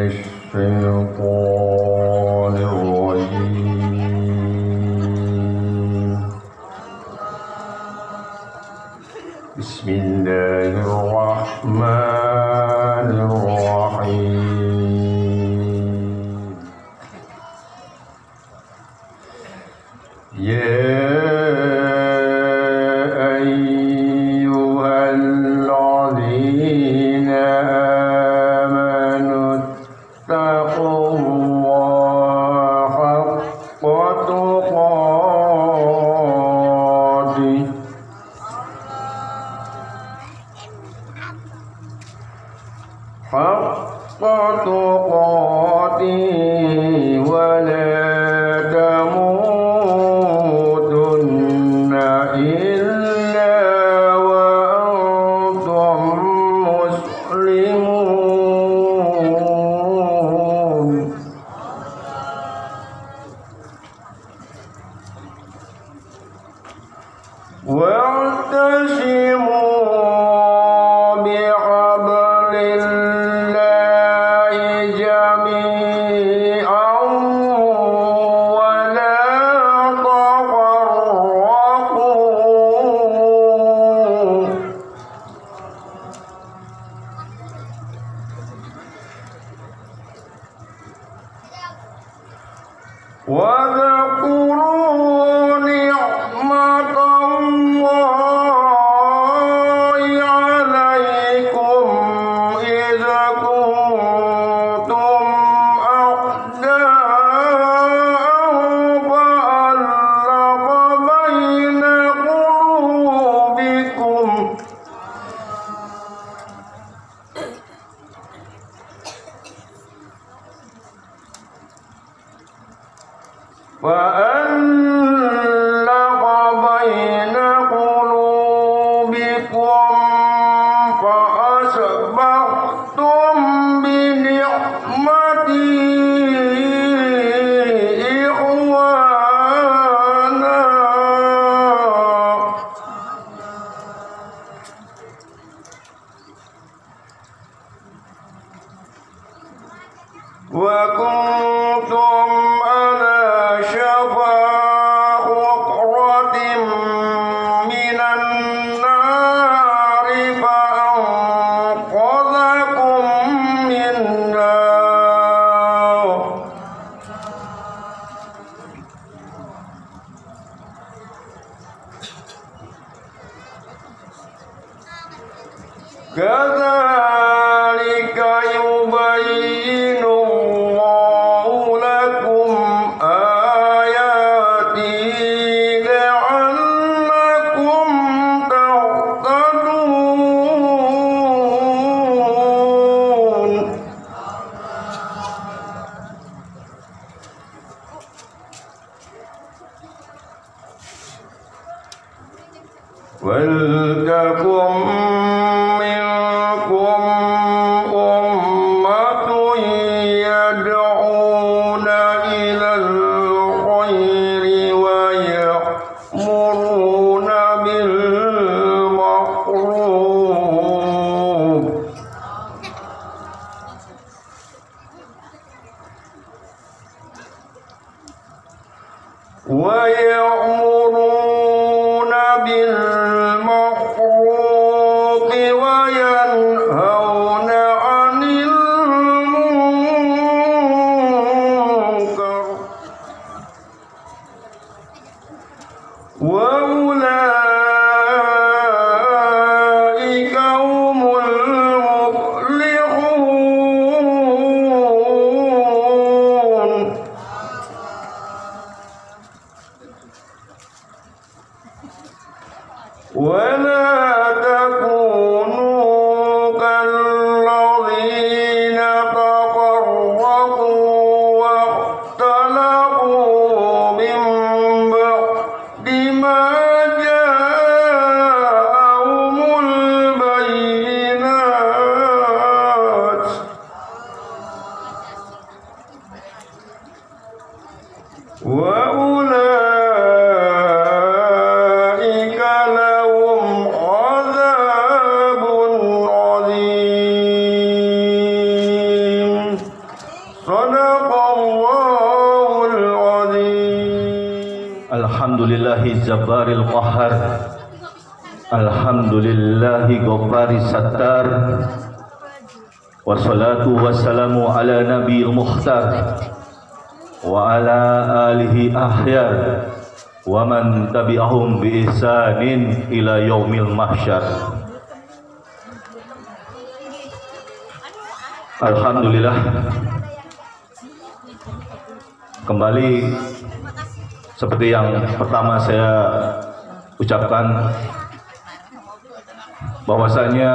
الشيطان الرجيم. بسم الله الرحمن الرحيم. يا أيها الذين آمنوا اتقوا الله حق تقاته ولا تموتن إلا وأنتم مسلمون. واعتصموا بحبل الله جميعا ولا تفرقوا. واذكروا نعمة الله عليكم إذا كنتم أعداء فألف بين قلوبكم فأصبحتم بنعمته إخوانا. وكنتم على شفا حفرة من النار فأنقذكم منها. كذلك يبين الله لكم آياته لعلكم تهتدون. ولتكن منكم أمة يدعون إلى الخير ويأمرون بالمعروف وينهون عن المنكر وأولئك هم المفلحون. ولا تكونوا كالذين تفرقوا واختلفوا من بعد ما جاءهم البينات. وأولئك لهم عذاب عظيم. Sadaqallahul azim. Alhamdulillahi jabbaril qahar, alhamdulillahi ghaffari sattar, wassalatu wassalamu ala nabiyil mukhtar wa ala alihi ahyar wa man tabi'ahum bi ihsanin ila yaumil mahsyar. Alhamdulillah, kembali seperti yang pertama saya ucapkan, bahwasanya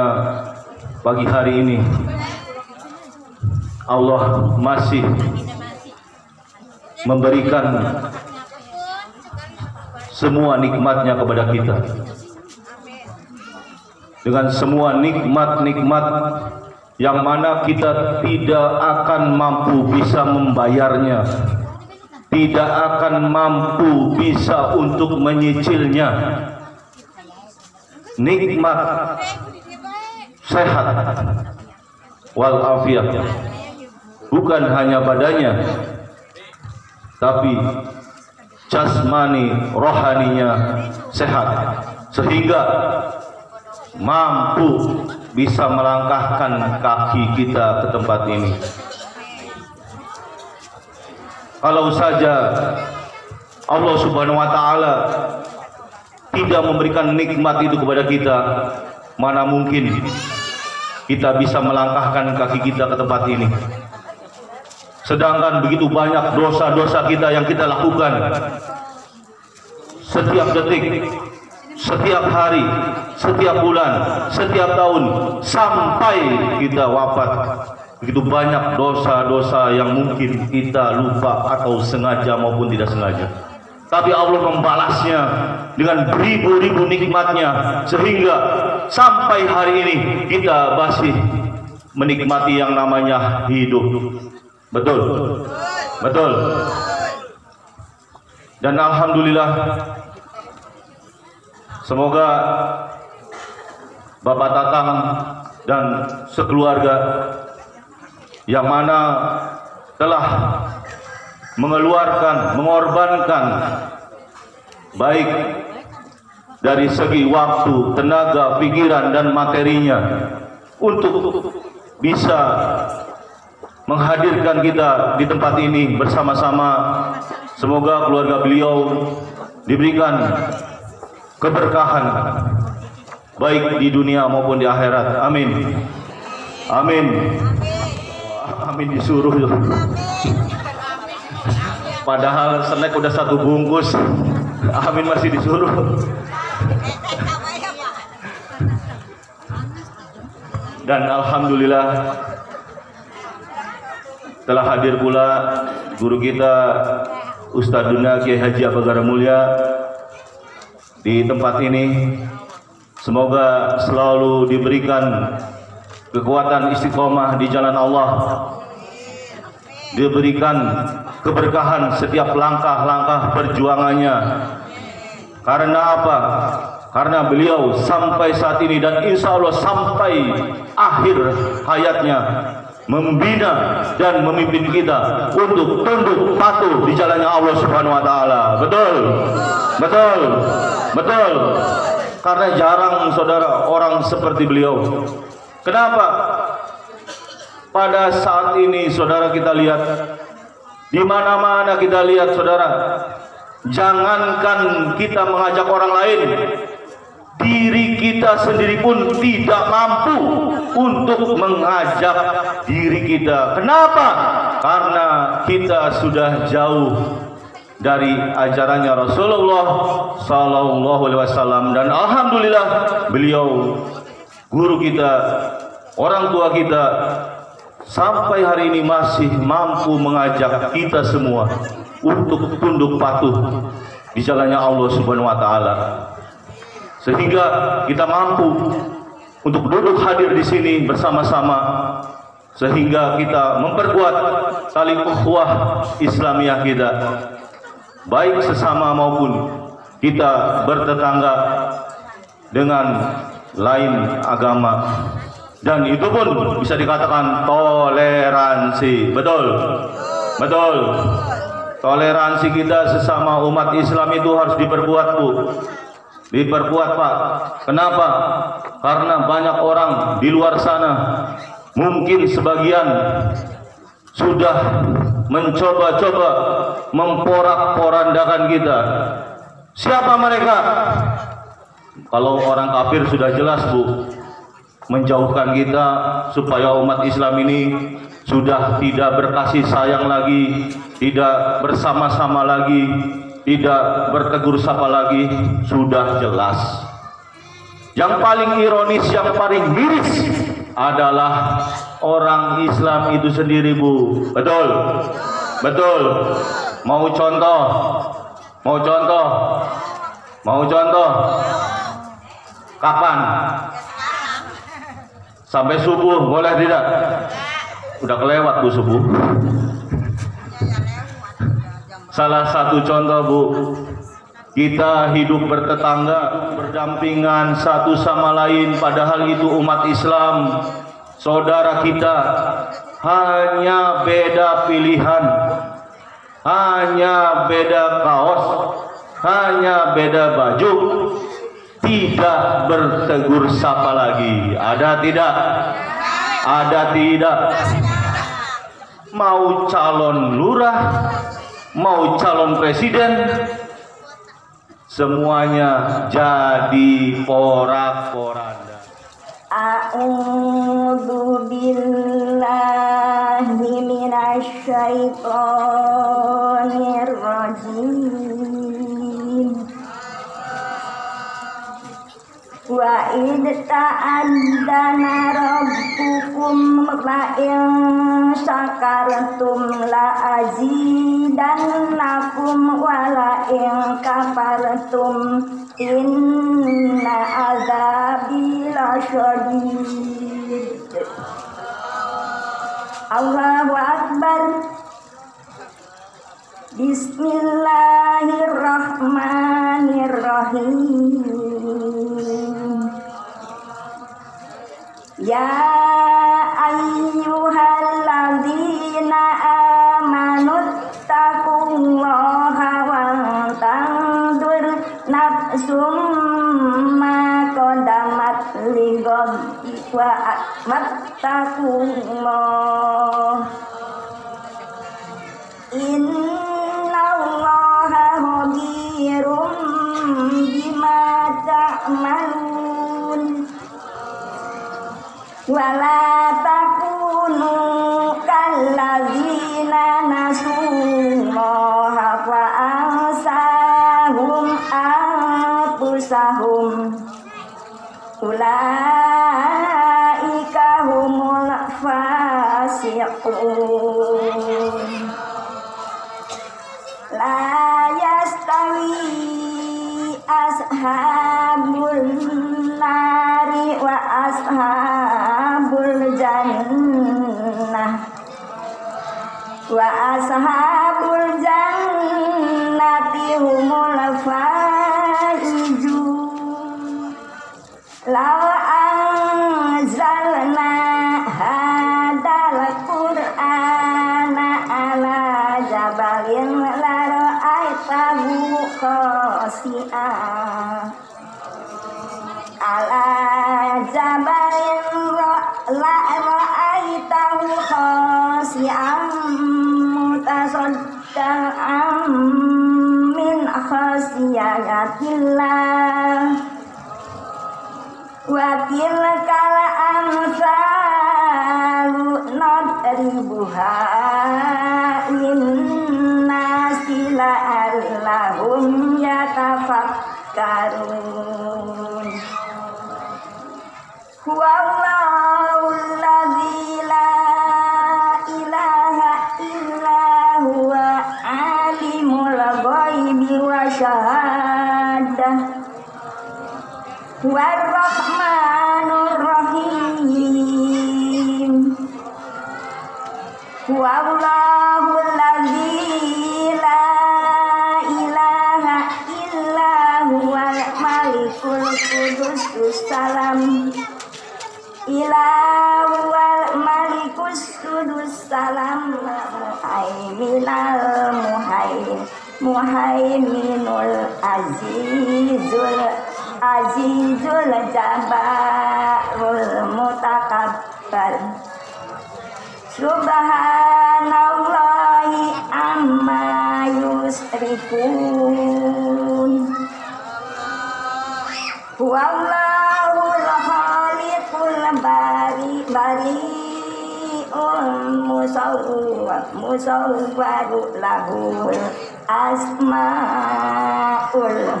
pagi hari ini Allah masih memberikan semua nikmatnya kepada kita, dengan semua nikmat-nikmat yang mana kita tidak akan mampu bisa membayarnya, tidak akan mampu bisa untuk menyicilnya. Nikmat sehat walafiat, bukan hanya badannya, tapi jasmani rohaninya sehat, sehingga mampu bisa melangkahkan kaki kita ke tempat ini. Kalau saja Allah Subhanahu wa taala tidak memberikan nikmat itu kepada kita, mana mungkin kita bisa melangkahkan kaki kita ke tempat ini. Sedangkan begitu banyak dosa-dosa kita yang kita lakukan setiap detik, setiap hari, setiap bulan, setiap tahun, sampai kita wafat. Begitu banyak dosa-dosa yang mungkin kita lupa atau sengaja maupun tidak sengaja. Tapi Allah membalasnya dengan beribu-ribu nikmatnya, sehingga sampai hari ini kita masih menikmati yang namanya hidup. Betul? Betul. Dan alhamdulillah, semoga Bapak Tatang dan sekeluarga yang mana telah mengeluarkan, mengorbankan baik dari segi waktu, tenaga, pikiran dan materinya untuk bisa menghadirkan kita di tempat ini bersama-sama. Semoga keluarga beliau diberikan keberkahan baik di dunia maupun di akhirat. Amin. Amin. Amin disuruh. Padahal snack udah 1 bungkus. Amin masih disuruh. Dan alhamdulillah telah hadir pula guru kita Ustadz Duna Kiai Haji Apagara Mulya di tempat ini. Semoga selalu diberikan kekuatan istiqomah di jalan Allah, diberikan keberkahan setiap langkah-langkah perjuangannya. Karena apa? Karena beliau sampai saat ini dan insya Allah sampai akhir hayatnya membina dan memimpin kita untuk tunduk patuh di jalannya Allah Subhanahu wa taala. Betul? Betul? Betul. Karena jarang saudara orang seperti beliau. Kenapa? Pada saat ini saudara kita lihat, di mana-mana kita lihat saudara, jangankan kita mengajak orang lain, diri kita sendiri pun tidak mampu untuk mengajak diri kita. Kenapa? Karena kita sudah jauh dari ajarannya Rasulullah Sallallahu Alaihi Wasallam. Dan alhamdulillah beliau guru kita, orang tua kita, sampai hari ini masih mampu mengajak kita semua untuk tunduk patuh di jalannya Allah Subhanahu wa taala. Sehingga kita mampu untuk duduk hadir di sini bersama-sama, sehingga kita memperkuat tali ukhuwah Islamiyah kita, baik sesama maupun kita bertetangga dengan lain agama. Dan itu pun bisa dikatakan toleransi. Betul? Betul. Toleransi kita sesama umat Islam itu harus diperkuat, Bu. Diperkuat, Pak. Kenapa? Karena banyak orang di luar sana, mungkin sebagian sudah mencoba-coba memporak-porandakan kita. Siapa mereka? Kalau orang kafir sudah jelas, Bu, menjauhkan kita supaya umat Islam ini sudah tidak berkasih sayang lagi, tidak bersama-sama lagi, tidak bertegur sapa lagi, sudah jelas. Yang paling ironis, yang paling miris adalah orang Islam itu sendiri, Bu. Betul? Betul. Mau contoh? Mau contoh? Mau contoh? Kapan? Sampai subuh, boleh tidak? Udah kelewat, Bu, subuh. Salah satu contoh, Bu, kita hidup bertetangga, berdampingan satu sama lain, padahal itu umat Islam, saudara kita, hanya beda pilihan, hanya beda kaos, hanya beda baju, tidak bertegur sapa lagi. Ada tidak? Ada tidak? Mau calon lurah, mau calon presiden, semuanya jadi porak-poranda. A'udzu billahi minasy syaithanir rajim. Wa id ta'addana rabbukum la in syakartum la azidannakum wa la in kafartum inna azabi lasyadid. Allahu akbar. Bismillahirrahmanirrahim. Ya ayyuhalladzina amanu taqullaha wa tanzur nafsum ma qaddamat lighad wa wattaqullah innallaha khabirum bima ta'malun. Wala takunu kalladzina nasullaha fa ansahum anfusahum ulaika humul fasiqun. La yastawi ashabul nari wa ashabul jannah wa ashabul jannati humul faizun. Law anzalna hadal qur'ana ala jabalin la ra'aitahu khashi'an ala jabalin la ra'aitahu khashi'an mutasaddaqan min khasyiatillah. Wa tilkal amsalu nadribuha linnasi la'allahum yatafakkarun. Huwallahu alladzi la ilaha illa huwa alimul ghaibi wa syahadah War-Rahmanur Rahim. Wallahu alladzi la ilaha illa huwal malikul qudus salam. muhaiminul azizul jabarul mutakabbir subhanallahi amma yusrikun wallahul khaliqul bari'ul musawwaru lahul asmaul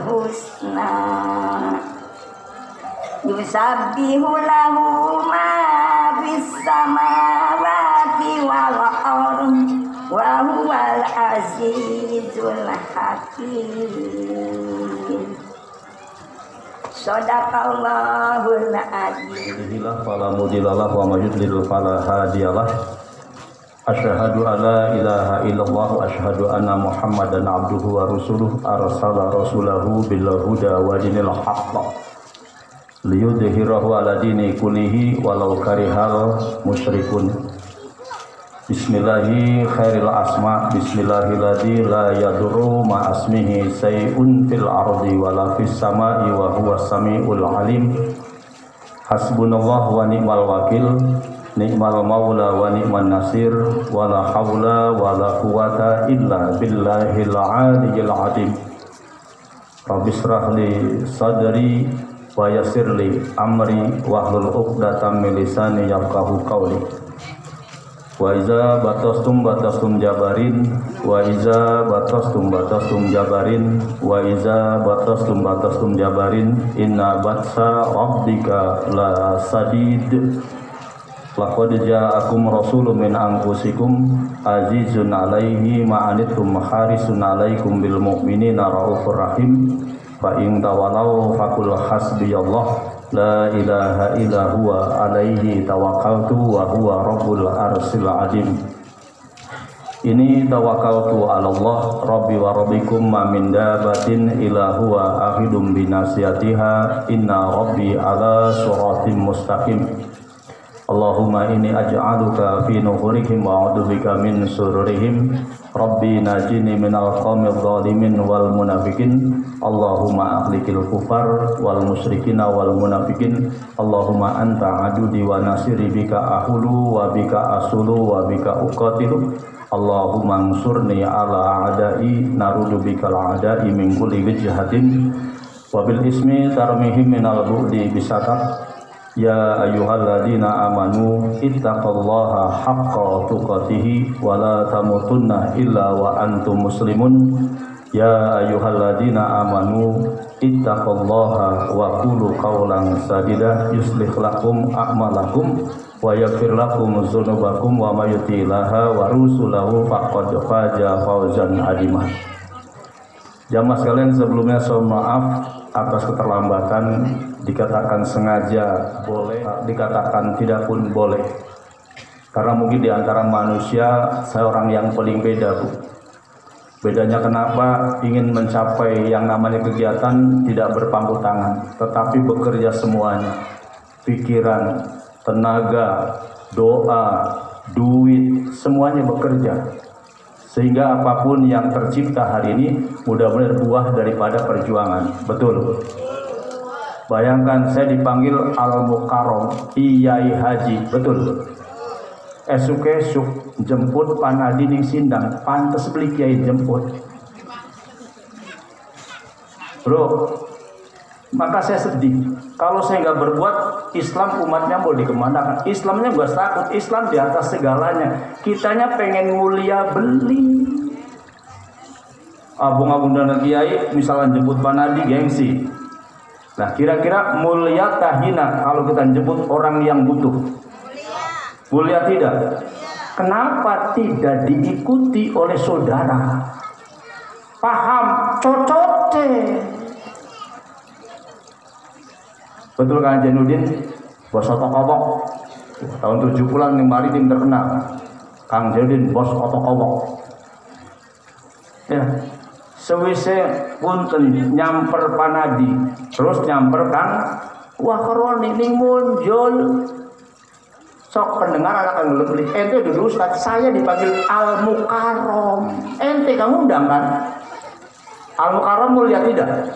husna yusabbihu lahu ma fis samawati wal ardi wa huwal azizul hakim. Shadaqallahul adzim. Bismillah fala mudhillalah wa may yudlil fala hadiyalah. Asyhadu an la ilaha illallah wa asyhadu anna Muhammadan abduhu wa rasuluh arsala rasulahu bil huda wa dinil haqq liyudhhirahu ala dini kullihi walau karihal musyrikun. Bismillahi khairil asma bismillahilladzi la yadurru ma asmihi sayun fil ardi wala fis samai wa huwas samiul alim. Hasbunallahu wa ni'mal wakil ni'mal maula wa ni'man nasir wala haula wala quwata illa billahil aliyyil azim. Rabbi shrah li sadri wa yassir li amri wahlul 'uqdatam min lisani yafqahu qawli. Wa iza batastum jabarin wa iza batastum jabarin wa iza batastum jabarin inna batsa rabbika la sadid. Laqad ja'akum rasulun min anfusikum azizun 'alaihi ma anittum harisun 'alaikum bil mu'minina raufur rahim. Fa in tawallaw faqul hasbiyallah la ilaha illa huwa alaihi tawakkaltu wa huwa rabbul arsil azim. Ini tawakkaltu ala Allah rabbi wa rabbikum ma min dabatin illa huwa akhidum binasiyatiha inna rabbi ala suratim mustaqim. Allahumma inni aj'aluka fi nuhurihim wa a'udzubika min sururihim. Rabbi najini minal qaumidh dhalimin wal munafikin. Allahumma akhlikil kufar wal musyrikina wal munafikin. Allahumma anta adudi wa nasiri bika ahulu wa bika asulu wa bika uqatilu. Allahumma ansurni ala a'dai narudu bikal a'dai min kulli wijhatin wa bil ismi tarmihim minal bu'di bisatak. Ya ayyuhalladzina amanu ittaqullaha haqqa tuqatih wa la tamutunna illa wa antum muslimun. Ya ayyuhalladzina amanu ittaqullaha wa qulu qawlan sadida yuslih lakum a'malakum wa yaghfir lakum dzunubakum wa may yuti'illah wa rasulahu faqad faza fawzan 'azima. Jamaah sekalian, sebelumnya saya maaf atas keterlambatan. Dikatakan sengaja boleh, dikatakan tidak pun boleh. Karena mungkin di antara manusia saya orang yang paling beda, Bu. Bedanya kenapa? Ingin mencapai yang namanya kegiatan tidak berpangku tangan, tetapi bekerja semuanya. Pikiran, tenaga, doa, duit, semuanya bekerja. Sehingga apapun yang tercipta hari ini mudah-mudahan buah daripada perjuangan. Betul. Bayangkan saya dipanggil Al-Mukarram, Iyai Haji, betul. Esuk-esuk jemput Panadi ning Sindang, pantes beli kiai jemput. Bro, maka saya sedih. Kalau saya nggak berbuat, Islam umatnya mau dikemanakan? Islamnya nggak takut, Islam di atas segalanya. Kitanya pengen mulia beli. Abung-abung dan kiai misalnya jemput Panadi gengsi. Nah, kira-kira mulia tahina kalau kita jemput orang yang butuh? Mulia tidak? Kenapa tidak diikuti oleh saudara? Paham? Cocote. Betul kan Jainuddin? Bos otokobok. Tahun 70-an yang maritim terkenal. Kang Jainuddin, bos otokobok. Ya. Sewise punten nyamper Panadi, terus nyamper Kang Wakroni ning muncul. Sok pendengar anak kan beli. Ente duduk Ustaz, saya dipanggil Al Mukarrom. Ente kamu undang kan? Al Mukarrom mulia tidak?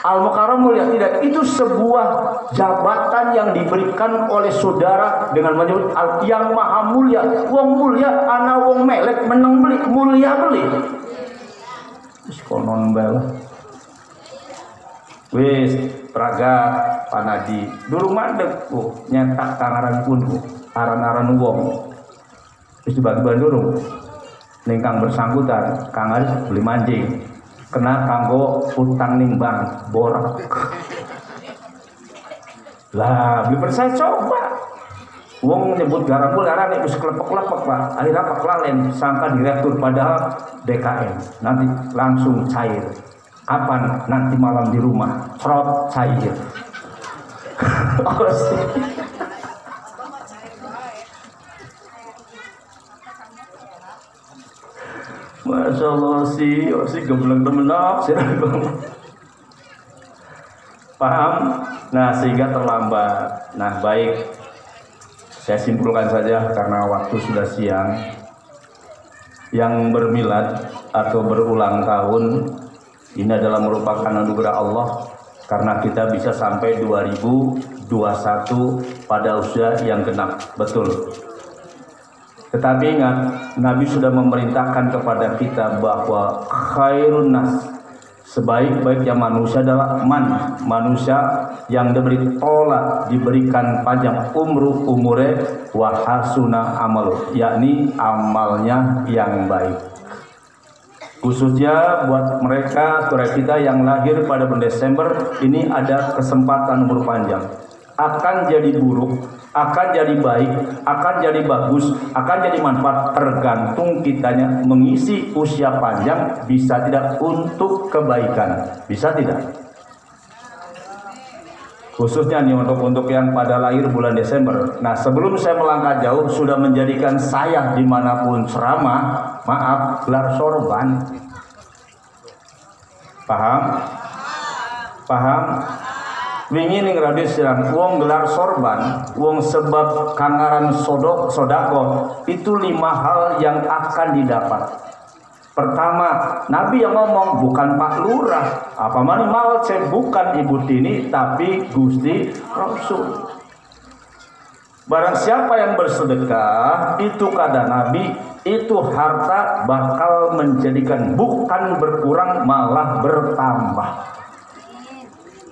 Al Mukarrom mulia tidak? Itu sebuah jabatan yang diberikan oleh saudara dengan menyebut yang maha mulia. Wong mulia, ana wong melek meneng beli, mulia beli. Wis konon bel. Wis pragat panadi durung mandeg nyetak kangaran pun aran-aran wong wis dibagi-bagi durung ning kang bersangkutan kang Aris beli mancing kena kanggo utang ning bank borak lah beli percaya coba wong nyebut garambul arane wis klepek-klepek Pak akhirnya Pak Lalen sangka direktur padahal DKM nanti langsung cair. Kapan nanti malam di rumah trot cair. Masya Allah sih geblek temenak sih. Paham? Nah sehingga terlambat. Nah baik, saya simpulkan saja karena waktu sudah siang. Yang bermilad atau berulang tahun ini adalah merupakan anugerah Allah karena kita bisa sampai 2021 pada usia yang genap. Betul. Tetapi ingat, Nabi sudah memerintahkan kepada kita bahwa khairun nas, sebaik-baiknya manusia adalah manusia yang diberi tola, diberikan panjang umure wa hasuna amal, yakni amalnya yang baik. Khususnya buat mereka saudara kita yang lahir pada bulan Desember ini ada kesempatan umur panjang. Akan jadi buruk, akan jadi baik, akan jadi bagus, akan jadi manfaat tergantung kitanya mengisi usia panjang bisa tidak untuk kebaikan. Bisa tidak? Khususnya nih untuk yang pada lahir bulan Desember. Nah sebelum saya melangkah jauh sudah menjadikan saya dimanapun ceramah, maaf gelar sorban. Paham? Wingi ning radio silang wong gelar sorban, wong sebab kangaran sodako itu 5 hal yang akan didapat. Pertama, Nabi yang ngomong bukan Pak Lurah, apa mani mal bukan Ibu Tini tapi Gusti Rasul. Barang siapa yang bersedekah, itu kata Nabi, itu harta bakal menjadikan bukan berkurang malah bertambah.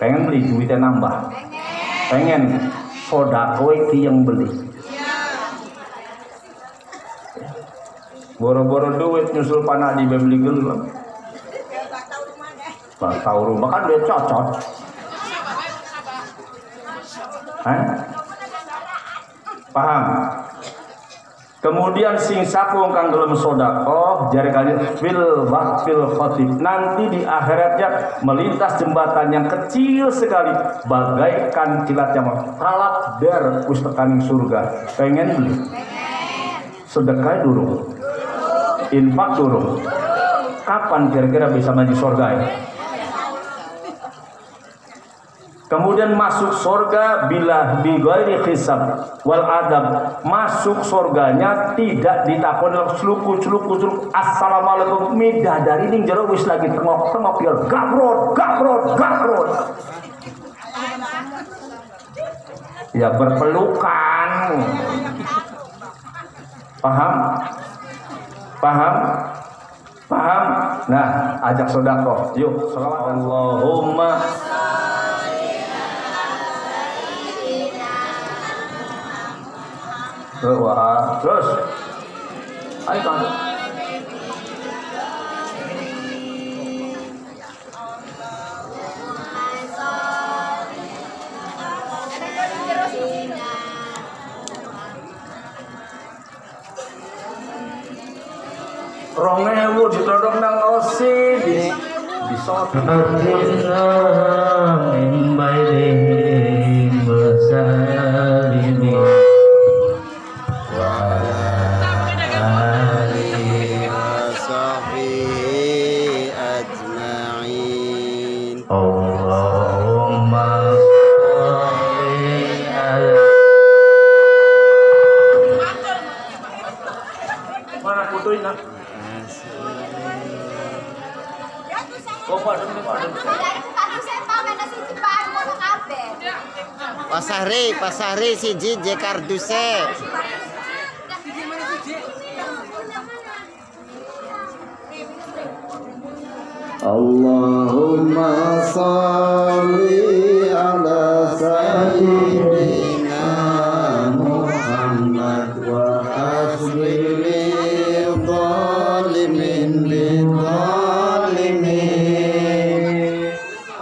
Pengen beli duitnya nambah. Pengen sodako itu yang beli. Boro-boro duit nyusul panah di beli gelem. Tahu rumah kan dia cocok. Paham? Kemudian sing sapu kang gelem sodako jari kali fil khotib nanti di akhiratnya melintas jembatan yang kecil sekali bagaikan kilat jamal kalap der us tekaning surga. Pengen beli? Sedekah durung? Infak durung? Kapan kira-kira bisa maju surga ya? Kemudian masuk surga bila bighairi hisab wal adab. Masuk surganya tidak ditakoni celuk assalamualaikum midah dari ning jero wis lagi tengok-tengok ya gabrot. Ya berpelukan. Paham? Nah, ajak sedekah. Yuk, selawat Allahumma terus ayo kan rongewu ditodong nang osi di soto min bairi bersalimi Allahumma sholli ala fotoin nak. Pasahri siji je karduse. Allahumma salli ala sayyidina Muhammad wa asli zalimin bidzalimin.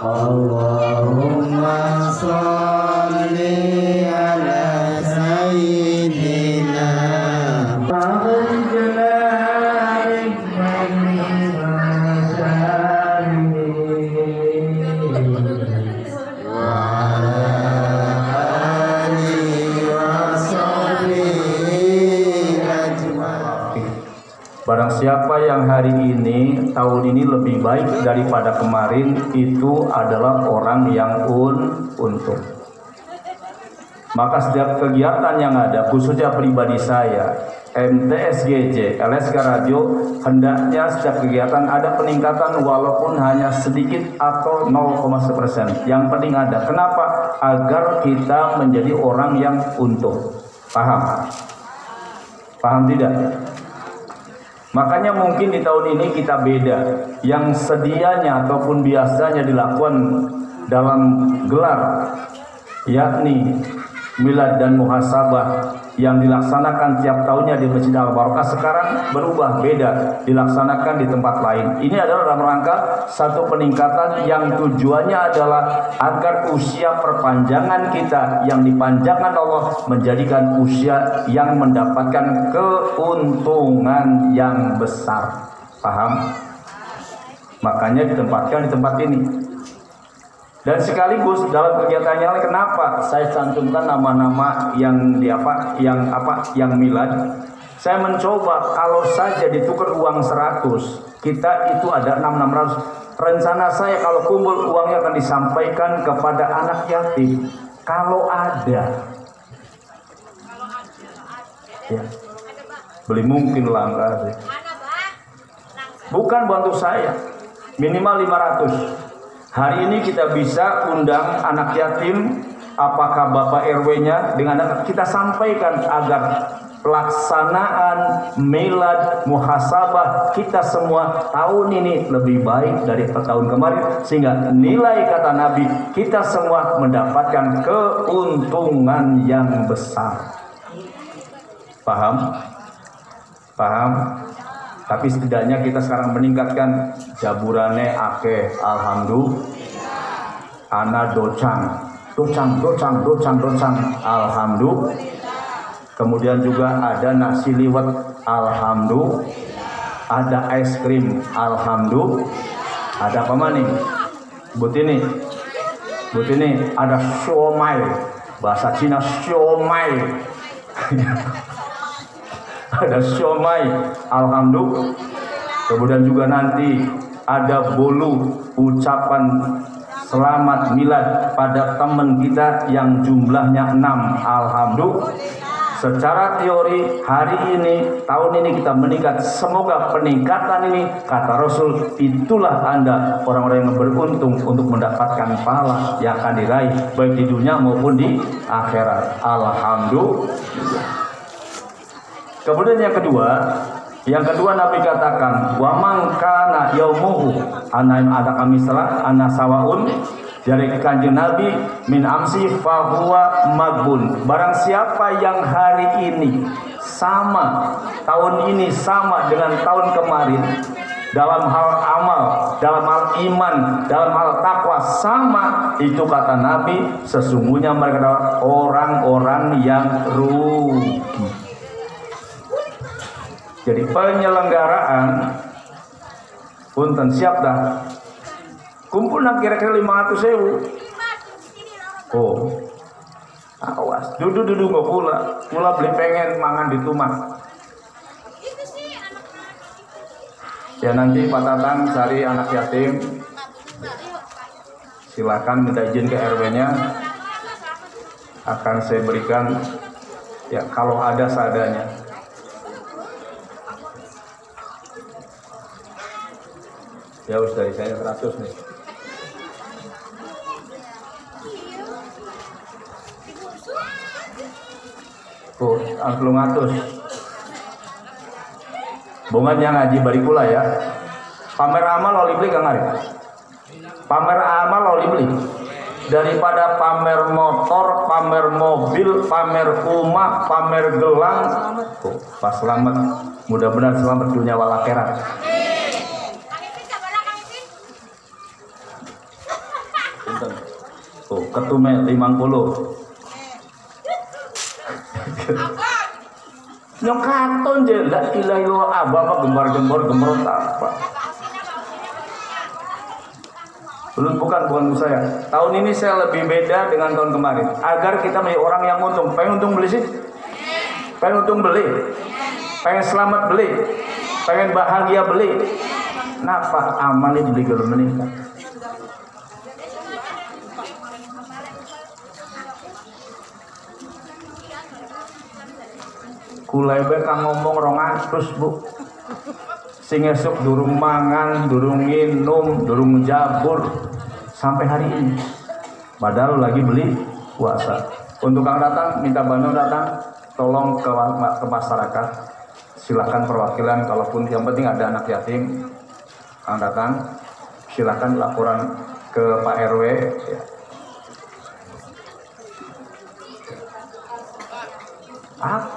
Allahumma salli ala sayyidina Muhammad. Barang siapa yang hari ini, tahun ini lebih baik daripada kemarin, itu adalah orang yang untung. Maka setiap kegiatan yang ada, khususnya pribadi saya, MTSGJ, LSK Radio, hendaknya setiap kegiatan ada peningkatan walaupun hanya sedikit atau 0,1%. Yang penting ada. Kenapa? Agar kita menjadi orang yang untung. Paham? Paham tidak? Makanya mungkin di tahun ini kita beda. Yang sedianya ataupun biasanya dilakukan dalam gelar, yakni milad dan muhasabah yang dilaksanakan tiap tahunnya di Masjid Al-Barokah, sekarang berubah beda, dilaksanakan di tempat lain. Ini adalah dalam rangka satu peningkatan yang tujuannya adalah agar usia perpanjangan kita yang dipanjangkan Allah menjadikan usia yang mendapatkan keuntungan yang besar. Paham? Makanya ditempatkan di tempat ini. Dan sekaligus dalam kegiatan yang lain, kenapa saya cantumkan nama-nama yang yang milad? Saya mencoba kalau saja ditukar uang 100, kita itu ada 600. Rencana saya kalau kumpul uangnya akan disampaikan kepada anak yatim. Kalau ada. Ya. Beli mungkin lah enggak sih. Bukan bantu saya. Minimal 500. Hari ini kita bisa undang anak yatim, apakah Bapak RW-nya dengan anak, kita sampaikan agar pelaksanaan milad muhasabah kita semua tahun ini lebih baik dari tahun kemarin, sehingga nilai kata Nabi kita semua mendapatkan keuntungan yang besar. Paham? Paham? Tapi setidaknya kita sekarang meningkatkan jaburane akeh, alhamdulillah. Ana docang, alhamdulillah. Kemudian juga ada nasi liwet, alhamdulillah. Ada es krim, alhamdulillah. Ada apa maning? Butini, ada siomay, bahasa Cina siomay. Ada siomay, alhamdulillah. Kemudian juga nanti ada bolu ucapan selamat milad pada teman kita yang jumlahnya 6, alhamdulillah. Secara teori hari ini, tahun ini kita meningkat. Semoga peningkatan ini, kata Rasul, itulah Anda orang-orang yang beruntung untuk mendapatkan pahala yang akan diraih baik di dunia maupun di akhirat. Alhamdulillah. Kemudian yang kedua Nabi katakan, wa man kana yaumuhu ana ada kami salah ana sawaun, dari kanjeng Nabi, min amsi fahuwa magbun. Barang siapa yang hari ini sama, tahun ini sama dengan tahun kemarin, dalam hal amal, dalam hal iman, dalam hal takwa sama, itu kata Nabi, sesungguhnya mereka adalah orang-orang yang rugi. Jadi penyelenggaraan punten siap dah. Kumpul nak kira-kira 500.000. Oh. Awas, duduk nggak pula beli pengen mangan di rumah. Ya nanti Pak Tatang cari anak yatim. Silakan minta izin ke RW-nya. Akan saya berikan ya kalau ada seadanya. Ya wis dari saya 100 nih. Tuh, angklung atus. Bongan yang ngaji barikula ya. Pamer amal oli beli kang ari. Pamer amal oli beli. Daripada pamer motor, pamer mobil, pamer rumah, pamer gelang. Tuh, pas selamat. Mudah-mudahan selamat dunia wal akhirat. Tuh, ketume 50. Nyong katon je la ilaha illallah apa gembar-gembor gemerot apa. Bukan saya. Tahun ini saya lebih beda dengan tahun kemarin. Agar kita menjadi orang yang untung. Pengen untung beli sih? Pengen untung beli? Pengen selamat beli? Pengen bahagia beli? Napa amal ini beli kalau meningkat? Kulai bae kang ngomong 200 Bu. Sing esuk durung mangan, durung minum, durung jabur sampai hari ini. Padahal lagi beli puasa. Untuk Kang datang, minta bantuan datang, tolong ke masyarakat. Silakan perwakilan, kalaupun yang penting ada anak yatim, Kang datang, silakan laporan ke Pak RW. Ya.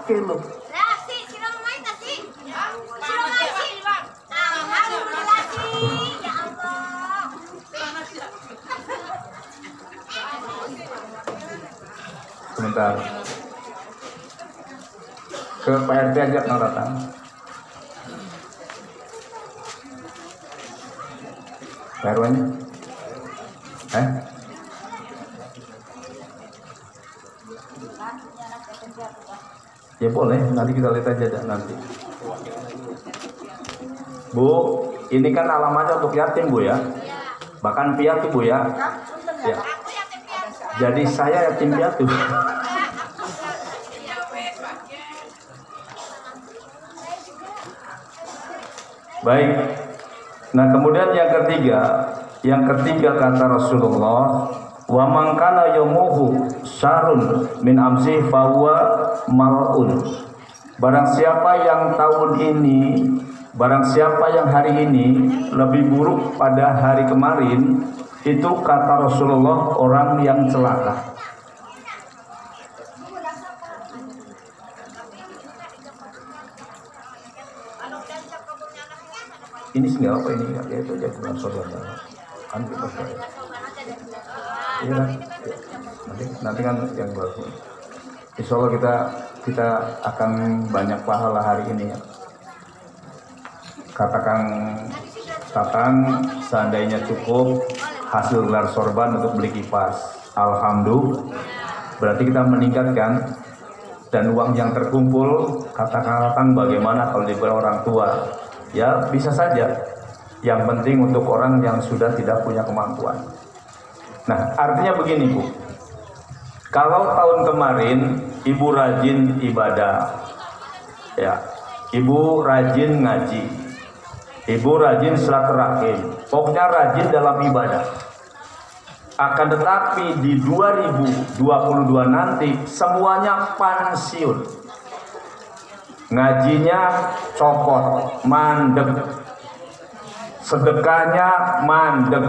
Oke loh. Sebentar. Ke Pak RT aja Kang datang. Pak RW-nya? Ya boleh, nanti kita lihat aja nanti. Bu, ini kan alamatnya untuk yatim Bu ya? Bahkan piatu Bu ya? Ya. Jadi saya yatim piatu. Baik. Nah kemudian yang ketiga kata Rasulullah, wa man kana yamuhu syarun min amsi fahuwa mal'un. Barang siapa yang hari ini lebih buruk pada hari kemarin, itu kata Rasulullah orang yang celaka. Ini sih nggak apa ini ya itu aja bukan saudara kan kita ya, nanti kan yang baru. Insya Allah kita akan banyak pahala hari ini ya. Katakan Tatang seandainya cukup hasil gelar sorban untuk beli kipas, alhamdulillah berarti kita meningkatkan. Dan uang yang terkumpul katakan bagaimana kalau diberi orang tua. Ya bisa saja. Yang penting untuk orang yang sudah tidak punya kemampuan. Nah artinya begini Bu. Kalau tahun kemarin ibu rajin ibadah, ya, ibu rajin ngaji, ibu rajin silaturahim, pokoknya rajin dalam ibadah. Akan tetapi di 2022 nanti semuanya pensiun. Ngajinya copot, mandek, sedekahnya mandek,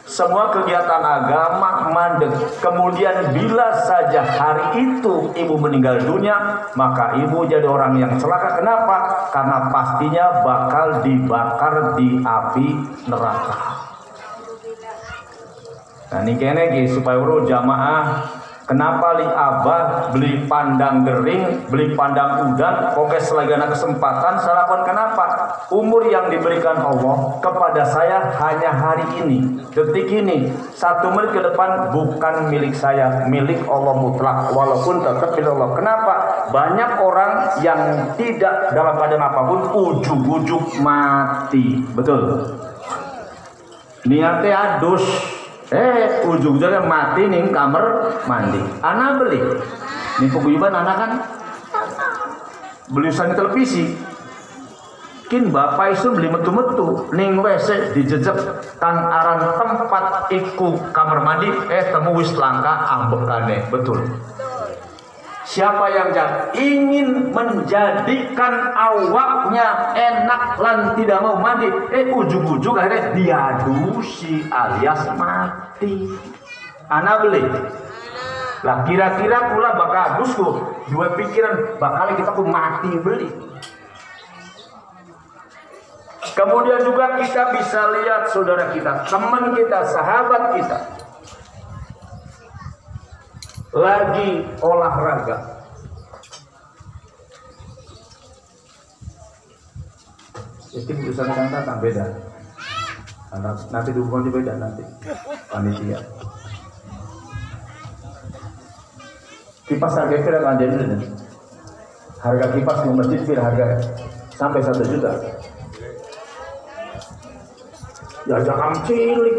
semua kegiatan agama mandek. Kemudian bila saja hari itu ibu meninggal dunia, maka ibu jadi orang yang celaka. Kenapa? Karena pastinya bakal dibakar di api neraka. Nah ini kene supaya jamaah. Kenapa li abah beli pandang gering, beli pandang udang, oke selagi ada kesempatan saya lakukan. Kenapa? Umur yang diberikan Allah kepada saya hanya hari ini, detik ini, 1 menit ke depan bukan milik saya, milik Allah mutlak, walaupun tetap milik Allah. Kenapa? Banyak orang yang tidak dalam keadaan apapun, ujug-ujug mati, betul. Niatnya adus. Ujung-ujungnya mati nih kamar mandi. Anak beli. Nih peguyuban anak kan beli usahanya televisi. kin bapak isu beli metu-metu ning WC dijejek kang aran tempat iku kamar mandi temu wis langka ambekane. Betul. Siapa yang ingin menjadikan awaknya enak lan tidak mau mandi, ujung-ujung akhirnya diadusi alias mati. Ana beli. Lah kira-kira pula bakal adusku dua pikiran bakal kita ku mati beli. Kemudian juga kita bisa lihat saudara kita, teman kita, sahabat kita lagi olahraga. Itu urusan kanta tak beda. Nanti dukungan beda nanti panitia. Kipas harga kira kan jadi harga kipas di masjid kira harga sampai 1 juta. Ya jangan cilik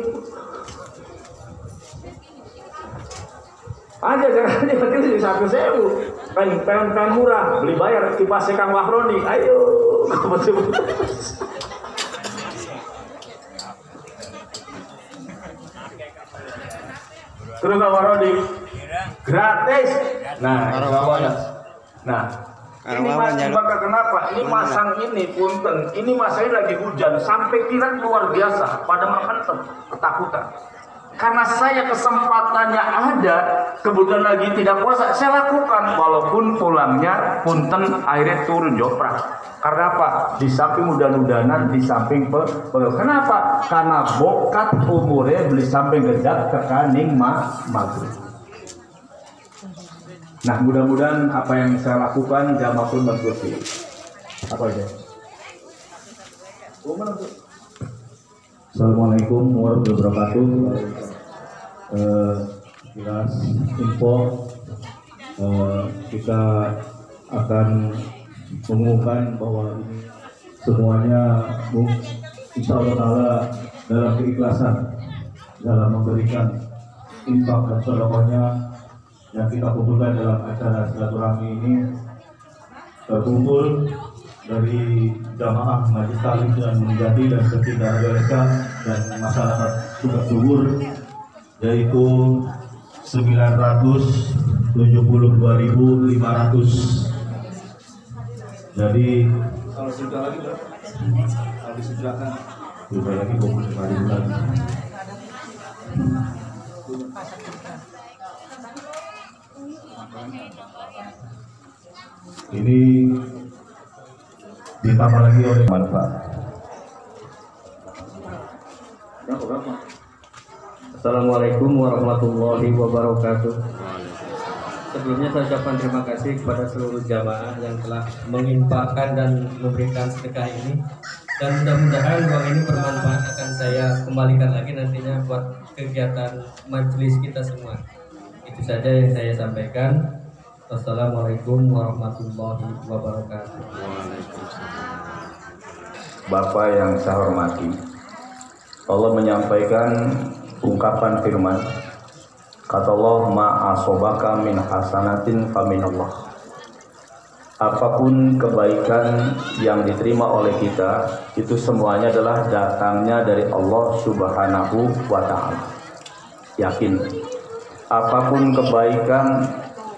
aja, jangan di 1.000 pengen murah beli bayar kipasnya Kang Wahroni. Ayo terus Kang Wahroni gratis. Ini masih bakal kenapa? Ini masang ini punten, ini masanya lagi hujan sampai kilat luar biasa pada makan ketakutan. Karena saya kesempatannya ada, kemudian lagi tidak puasa, saya lakukan walaupun pulangnya punten airnya turun joprak. Karena apa? Di samping udan-udanan, di samping kenapa? Karena bokat umurnya beli samping gedak ke kaning maghrib. Nah, mudah-mudahan apa yang saya lakukan jamakul berkursi. Apa aja? Assalamualaikum warahmatullahi wabarakatuh. Jelas info kita akan mengumumkan bahwa ini semuanya insya Allah Ta'ala dalam keikhlasan dalam memberikan infak dan sedekahnya yang kita kumpulkan dalam acara silaturahmi ini terkumpul dari jamaah Majelis Taklim dan Menjadi dan sekitar desa dan masyarakat Sukat Subur, yaitu 972.500. Jadi kalau sudah lagi habis sediakan sudah lagi 25.000 lagi. Ini ditambah lagi oleh manfaat. Assalamualaikum warahmatullahi wabarakatuh. Sebelumnya saya ucapkan terima kasih kepada seluruh jamaah yang telah menginfakkan dan memberikan sedekah ini, dan mudah-mudahan uang ini bermanfaat akan saya kembalikan lagi nantinya buat kegiatan majelis kita semua. Itu saja yang saya sampaikan. Assalamualaikum warahmatullahi wabarakatuh. Bapak yang saya hormati, Allah menyampaikan ungkapan firman, kata Allah, ma'asobaka min hasanatin faminallah. Apapun kebaikan yang diterima oleh kita, itu semuanya adalah datangnya dari Allah Subhanahu wa Ta'ala. Yakin, apapun kebaikan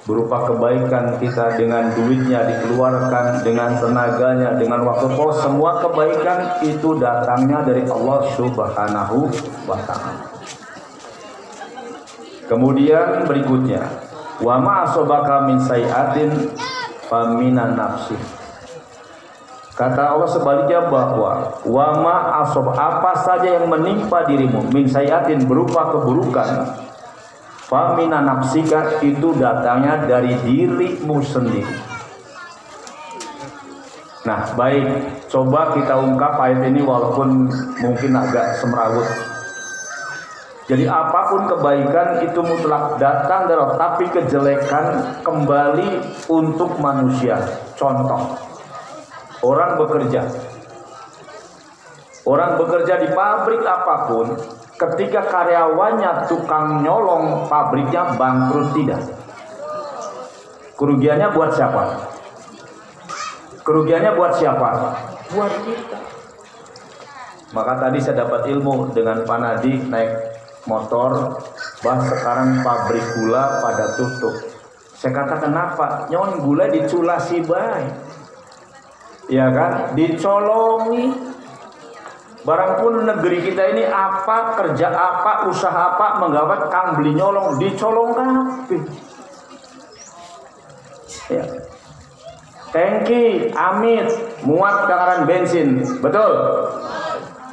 berupa kebaikan kita dengan duitnya dikeluarkan, dengan tenaganya, dengan waktu pos, semua kebaikan itu datangnya dari Allah Subhanahu wa Ta'ala. Kemudian berikutnya, wa ma asobaka min sayiatin faminan nafsi. Kata Allah sebaliknya bahwa wa ma asob, apa saja yang menimpa dirimu min sayiatin berupa keburukan, famina nafsika, itu datangnya dari dirimu sendiri. Nah, baik, coba kita ungkap ayat ini walaupun mungkin agak semrawut. Jadi apapun kebaikan itu mutlak datang dari Allah, tapi kejelekan kembali untuk manusia. Contoh, orang bekerja di pabrik apapun, ketika karyawannya tukang nyolong pabriknya bangkrut, tidak. Kerugiannya buat siapa? buat kita. Maka tadi saya dapat ilmu dengan Pak Nadi naik motor, bahwa sekarang pabrik gula pada tutup. Saya kata kenapa? Nyon gula diculasi baik, ya kan? Dicolongi. Barang pun negeri kita ini apa, kerja apa, usaha apa, menggabat kang beli nyolong, dicolong kabeh. Ya. Tangki, amit, muat takaran bensin, betul.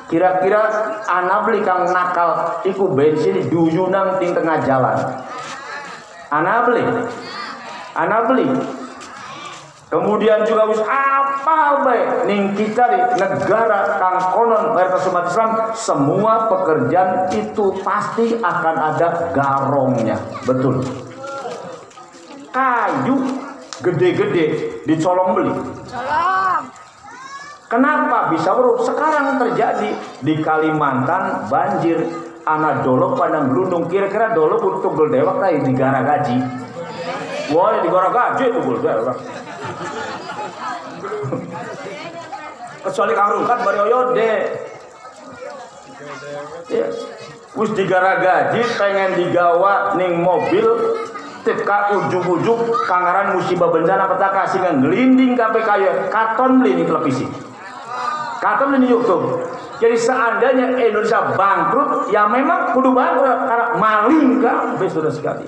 Kira-kira anak beli kang nakal, iku bensin duyunang di tengah jalan. Anak beli. Kemudian juga wis apa baik ning kita di negara kang konon mayoritas umat Islam, semua pekerjaan itu pasti akan ada garongnya, betul. Kayu gede-gede dicolong beli. Kenapa bisa bro? Sekarang terjadi di Kalimantan banjir, anak dolo padang gelundung, kira-kira dolo butuh gol dewak tadi di gara gaji. Wah, di gara gaji itu gol dewak. Kecuali kang Rukan bari oyode. Ya. Wis digara gaji pengen digawa ning mobil teka ujung-ujung kangaran musibah bencana petaka sehingga ngelinding kabeh kaya katon beli ning televisi. Katon beli YouTube. Jadi seandainya Indonesia bangkrut, ya memang kudu bangkrut karena maling kabeh sudah sekali.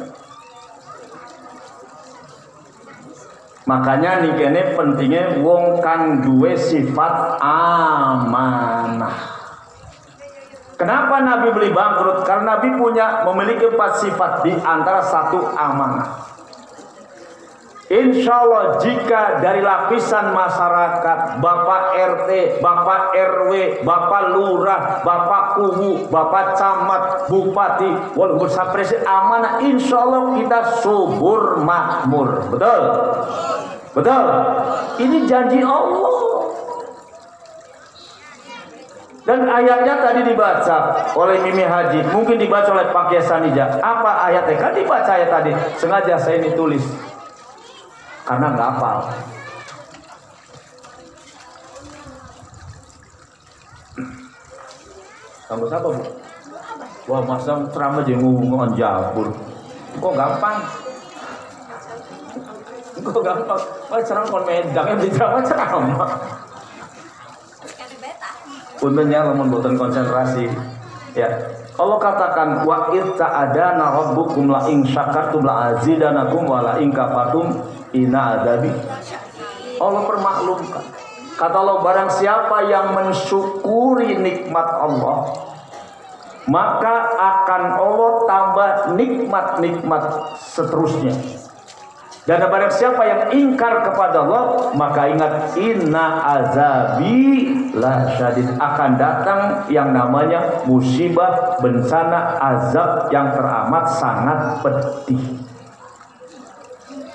Makanya nih kene pentingnya wong kang duwe sifat amanah. Kenapa Nabi beli bangkrut? Karena Nabi memiliki 4 sifat, di antara satu amanah. Insya Allah jika dari lapisan masyarakat, Bapak RT, Bapak RW, Bapak Lurah, Bapak Kubu, Bapak Camat, Bupati, walaupun presiden amanah, insya Allah kita subur makmur. Betul? Betul? Ini janji Allah. Dan ayatnya tadi dibaca oleh Mimi Haji, mungkin dibaca oleh Pak Kiai Sanija. Apa ayatnya? Kan dibaca ayat tadi. Sengaja saya ini tulis karena nggak hafal. Kamu siapa bu? Wah masa ceramah aja ngomong jabur. Kok gampang? Kok gampang? Wah ceramah kon medak yang ceramah. Untungnya lamun boten konsentrasi. Ya. Allah katakan wa ta'adana rabbukum la in syakartum la azidanakum wa la in kafartum inna adabi. Allah permaklumkan. Kata Allah, barang siapa yang mensyukuri nikmat Allah, maka akan Allah tambah nikmat-nikmat seterusnya. Dan barang siapa yang ingkar kepada Allah, maka ingat inna azabi la syadid, akan datang yang namanya musibah, bencana, azab yang teramat sangat pedih.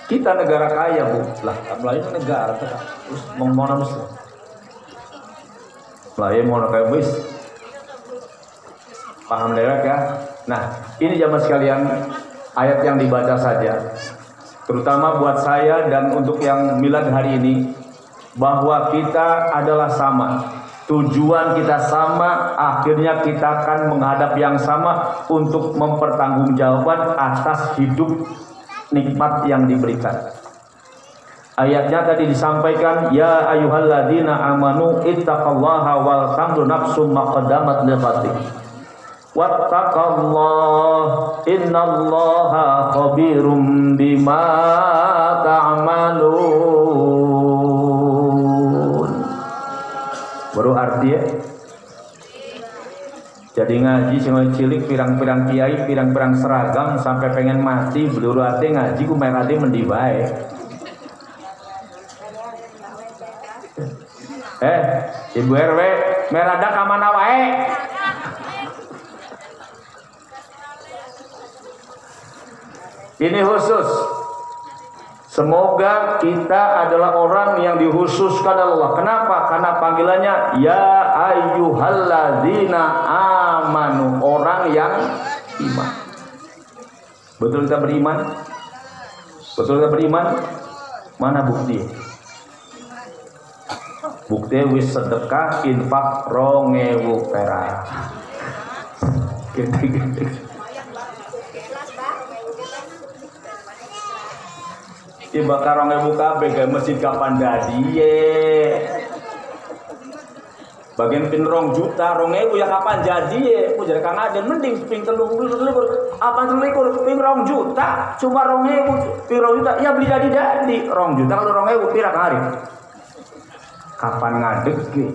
Kita negara kaya bu, lah Melayu negara terus mau namus Melayu mau kayak bis, paham dewek ya. Nah ini jamaah sekalian, ayat yang dibaca saja, terutama buat saya dan untuk yang milad hari ini, bahwa kita adalah sama, tujuan kita sama, akhirnya kita akan menghadap yang sama untuk mempertanggungjawabkan atas hidup nikmat yang diberikan. Ayatnya tadi disampaikan, ya ayyuhalladzina amanu ittaqallaha wal tanzur nafsum ma qaddamat lighadin wattaqallah innallaha khabirum bima ta'malun. Baru artinya jadi ngaji sing cilik pirang-pirang kiai, pirang-pirang seragam sampai pengen mati, beluru ate ngaji ku merade mendi bae. Ibu RW merada ka mana wae? Ini khusus. Semoga kita adalah orang yang dikhususkan Allah. Kenapa? Karena panggilannya ya ayyuhalladzina amanu, orang yang iman. Betul kita beriman? Betul kita beriman? Mana bukti? Bukti wis sedekah infak 2000 perak. Gitu. Tiba ka 2000 kabeh ke masjid kapan dadi ye. Bagian pin 2 juta, 2000 ya kapan jadi ya? Ku jadi Kang Aden mending ping 3 apa 3 ping 2 juta, cuma 2000 ping 2 juta, ya beli jadi 2 juta kalau 2000 pira hari. Kapan ngadeg ge?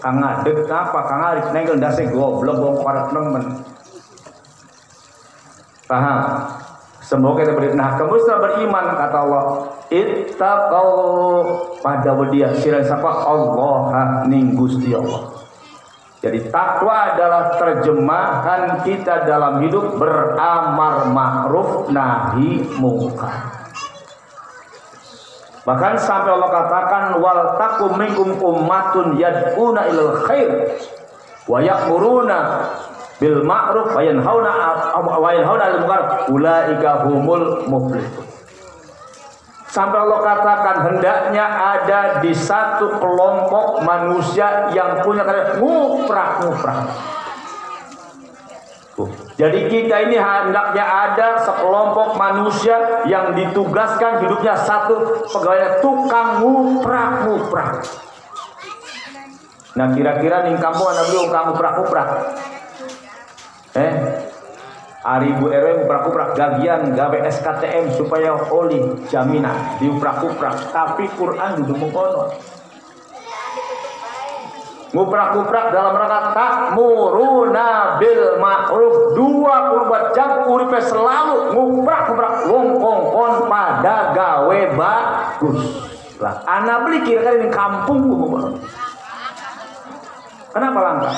Kang ngadeg apa Kang Arif nengkel dase goblok wong parek nemen. Paham? Semoga kita beriman. Kamu setelah beriman kata Allah, ittaqau pada wadiah sira sapa Allah ning Gusti Allah. Jadi takwa adalah terjemahan kita dalam hidup beramar ma'ruf nahi mungkar. Bahkan sampai Allah katakan wal takum minkum ummatun yad'una ilal khair wa ya'muruna bil ma'ruf wa yanhauna 'anil munkar ulaika humul muflihun. Sampai Allah katakan hendaknya ada di satu kelompok manusia yang punya kata nguprak. Jadi kita ini hendaknya ada sekelompok manusia yang ditugaskan hidupnya satu pegawai tukang nguprak. Nah kira-kira ning kamu anak beliau kang nguprak. Ari Bu RW nguprak gagian gawe SKTM supaya oli jaminan diuprak-uprak, tapi Quran duduk mengkono. Nguprak-uprak dalam rangka ta'muruna bil ma'ruf 24 jam uripe selalu nguprak-uprak wong kongkon pada gawe bagus. Lah anak beli kira-kira di kampung ngomong. Kenapa langka?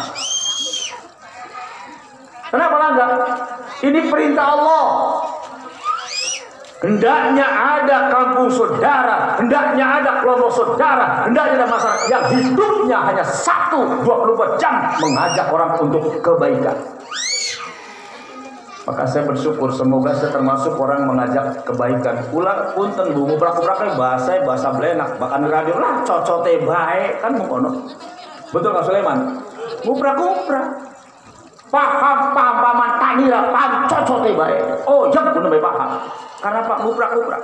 Ini perintah Allah. Hendaknya ada kampung saudara, hendaknya ada kelompok saudara, hendaknya ada masyarakat yang hidupnya hanya 24 jam mengajak orang untuk kebaikan. Maka saya bersyukur semoga saya termasuk orang mengajak kebaikan. Ulah punten bu nguprak-upraknya bahasa belenak, bahkan radio lah cocote bae kan ngono. Betul Kak Sulaiman? Nguprak-uprak. Paham paman tanira paham cocote bae. Oh, yang bener bae paham. Karena Pak nguprak-nguprak.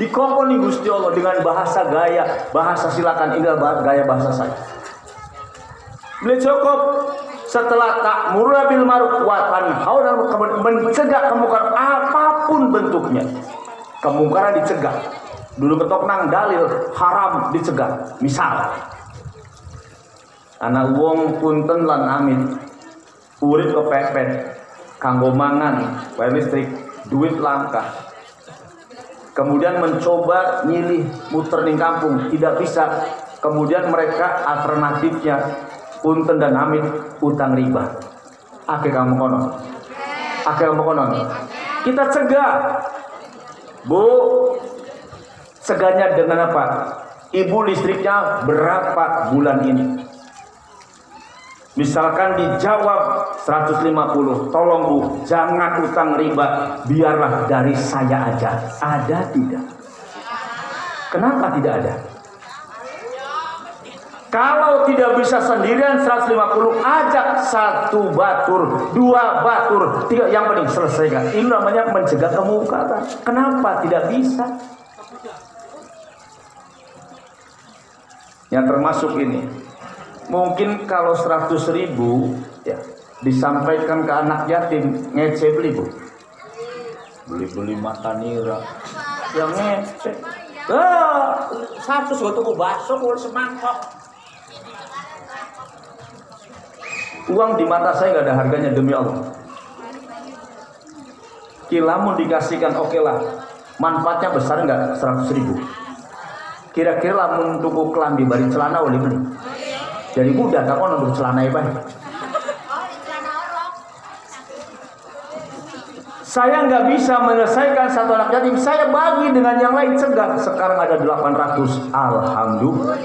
Dikongkon nih Gusti Allah dengan bahasa silakan inilah gaya bahasa saya. Beli cukup setelah ta'muruna bil ma'ruf wa tanhauna 'anil munkar, mencegah kemungkaran apapun bentuknya. Kemungkaran dicegah. Dulu ketok nang dalil haram dicegah. Misal anak wong punten lan amin urip kepepet kanggo mangan, bayar listrik, duit langka. Kemudian mencoba nyilih muter ning kampung, tidak bisa. Kemudian mereka alternatifnya punten dan amin utang riba. Akeh kamu konon. Kita cegah. Bu, cegahnya dengan apa? Ibu listriknya berapa bulan ini? Misalkan dijawab 150, tolong Bu, jangan utang riba, biarlah dari saya aja. Ada tidak? Kenapa tidak ada? Kalau tidak bisa sendirian 150, ajak 1 batur, 2 batur, 3, yang penting selesaikan. Ini namanya mencegah kemungkaran. Kenapa tidak bisa? Yang termasuk ini. Mungkin kalau 100.000 ya disampaikan ke anak yatim ngece beli Bu. Beli mata nira. Yang ngece. 100 gue tuku bakso kuwi semangkok. Uang di mata saya nggak ada harganya demi Allah. Kilamun dikasihkan oke lah. Manfaatnya besar nggak 100.000. Kira-kira lamun tuku kelambi bari celana boleh beli. Jadi mudah tak kono untuk celana baik. Saya nggak bisa menyelesaikan satu anak yatim, saya bagi dengan yang lain cegah. Sekarang ada 800, alhamdulillah.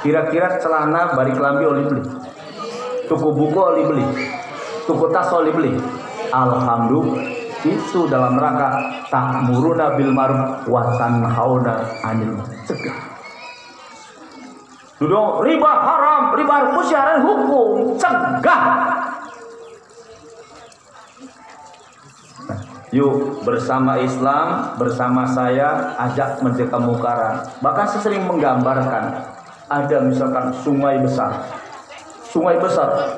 Kira-kira celana bari kelambi oli beli, tuku buku oli beli, tuku tas oli beli, alhamdulillah. Itu dalam rangka ta'muruna bil ma'ruf wa tanhauna 'anil munkar. Cegah. Duduk riba haram, riba musyarat hukum, cegah. Nah, yuk bersama Islam, bersama saya ajak mencegah kemungkaran. Bahkan saya sering menggambarkan ada misalkan sungai besar,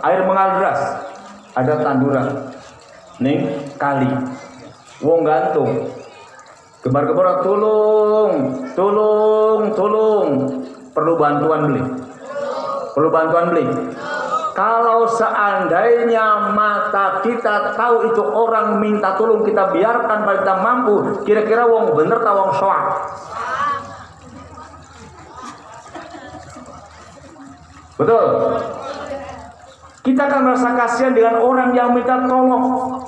air mengalir deras, ada tanduran, ning kali, wong gantung, gebar-gebar tolong. Perlu bantuan beli. Kalau seandainya mata kita tahu itu orang minta tolong, kita biarkan pada kita mampu, kira-kira wong bener ta wong soak? Betul. Kita akan merasa kasihan dengan orang yang minta tolong.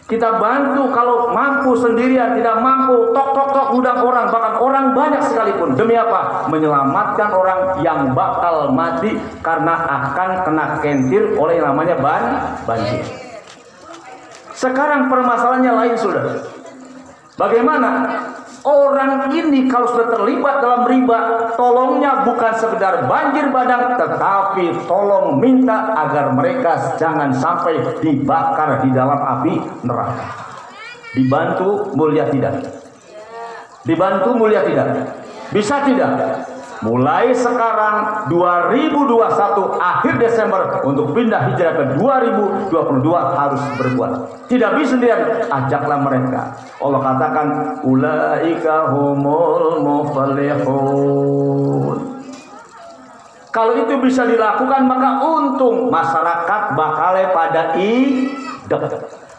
Kita bantu kalau mampu sendirian, tidak mampu tok undang orang, bahkan orang banyak sekalipun. Demi apa? Menyelamatkan orang yang bakal mati karena akan kena kentir oleh yang namanya banjir. Sekarang permasalahannya lain, saudara. Bagaimana? Orang ini kalau sudah terlibat dalam riba, tolongnya bukan sekedar banjir bandang, tetapi tolong minta agar mereka jangan sampai dibakar di dalam api neraka. Dibantu mulia tidak? Dibantu mulia tidak? Bisa tidak? Mulai sekarang 2021 akhir Desember untuk pindah hijrah ke 2022 harus berbuat. Tidak bisa sendirian, ajaklah mereka. Allah katakan ulaika humul muflihun. Kalau itu bisa dilakukan maka untung masyarakat bakal pada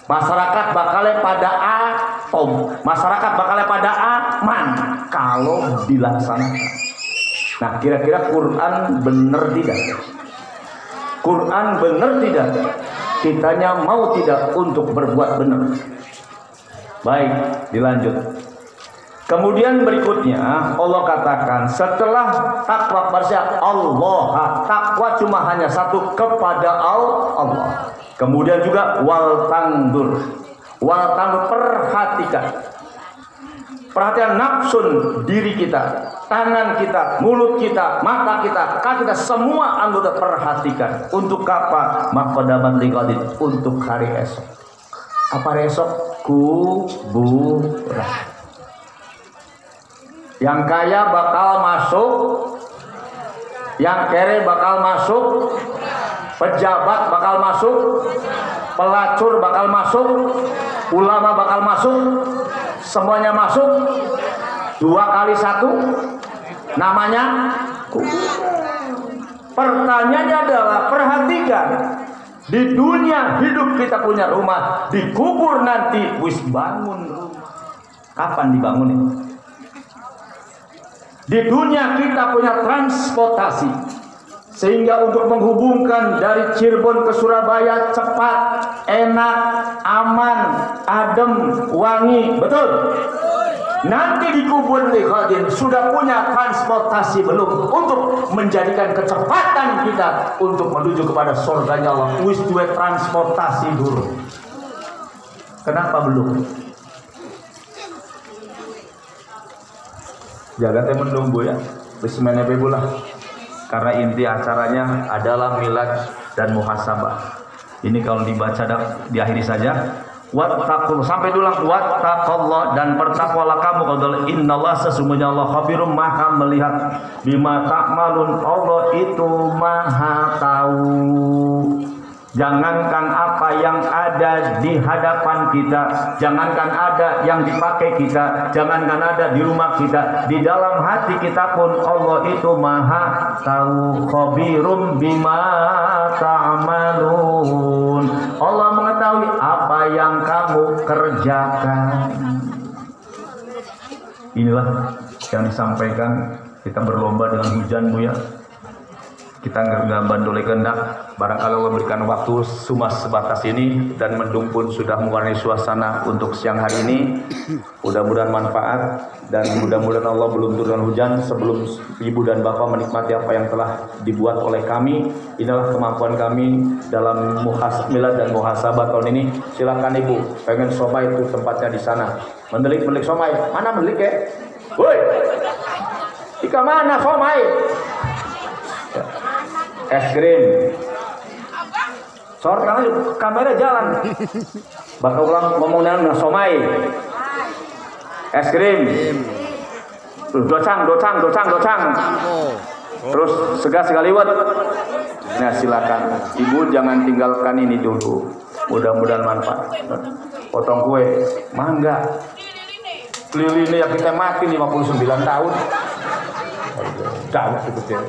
masyarakat bakal pada atom, masyarakat bakal pada aman kalau dilaksanakan. Nah, kira-kira Quran benar tidak? Quran benar tidak? Kitanya mau tidak untuk berbuat benar? Baik, dilanjut. Kemudian berikutnya Allah katakan setelah takwa kepada Allah, takwa cuma hanya satu kepada Allah. Kemudian juga wal tangdur, perhatikan. Perhatian nafsun diri kita, tangan kita, mulut kita, mata kita, kaki kita, semua anggota perhatikan. Untuk apa? Maqdamat liqadin, untuk hari esok. Apa hari esok? Kuburan. Yang kaya bakal masuk, yang kere bakal masuk, pejabat bakal masuk, pelacur bakal masuk, ulama bakal masuk. Semuanya masuk 2 kali 1 namanya kuburan. Pertanyaannya adalah perhatikan, di dunia hidup kita punya rumah, dikubur nanti wis bangun rumah. Kapan dibangunin? Di dunia kita punya transportasi, sehingga untuk menghubungkan dari Cirebon ke Surabaya cepat, enak, aman, adem, wangi, betul? Nanti di kubur liqadin sudah punya transportasi belum untuk menjadikan kecepatan kita untuk menuju kepada surganya Allah? Wis duwe transportasi dulu. Kenapa belum? Jagatnya menunggu ya. Bismillahirrahmanirrahim. Karena inti acaranya adalah milad dan muhasabah. Ini kalau dibaca diakhiri saja. Wattaqul, sampai dulu wattaqallah, dan bertakwalah kamu kepada innallaha, sesungguhnya Allah khabirum, maha melihat, bima ta'malun, Allah itu maha tahu. Jangankan apa yang ada di hadapan kita, jangankan ada yang dipakai kita, jangankan ada di rumah kita, di dalam hati kita pun Allah itu maha tahu. Khabirum bima ta'malun, Allah mengetahui apa yang kamu kerjakan. Inilah yang disampaikan. Kita berlomba dengan hujan, Bu ya. Kita nggak bandoleh kehendak. Barangkali Allah berikan waktu cuma sebatas ini, dan mendung pun sudah mewarnai suasana untuk siang hari ini. Mudah-mudahan manfaat, dan mudah-mudahan Allah belum turun hujan sebelum ibu dan bapak menikmati apa yang telah dibuat oleh kami. Inilah kemampuan kami dalam milad dan muhasabah tahun ini. Silakan ibu, pengen somai itu tempatnya di sana. Mendelik somai, mana mendelik ya? Woi, ika mana somai? Es krim. Sor karena kamera jalan. Bakal ulang ngomongnya somai. Es krim. Docang. Terus segar segaliwat. Nah silakan. Ibu jangan tinggalkan ini dulu. Mudah-mudahan manfaat. Potong kue, mangga. Lili ini yang kita mati 59 tahun. Jauh itu ya.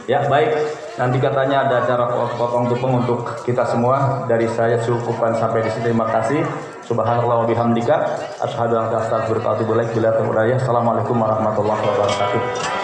Ya baik. Nanti katanya ada acara potong tumpeng untuk kita semua. Dari saya cukupkan sampai di sini. Terima kasih. Subhanallah wa bihamdika. Asyhadu an la ilaha illa anta astaghfiruka wa atubu ilaik. Assalamualaikum warahmatullahi wabarakatuh.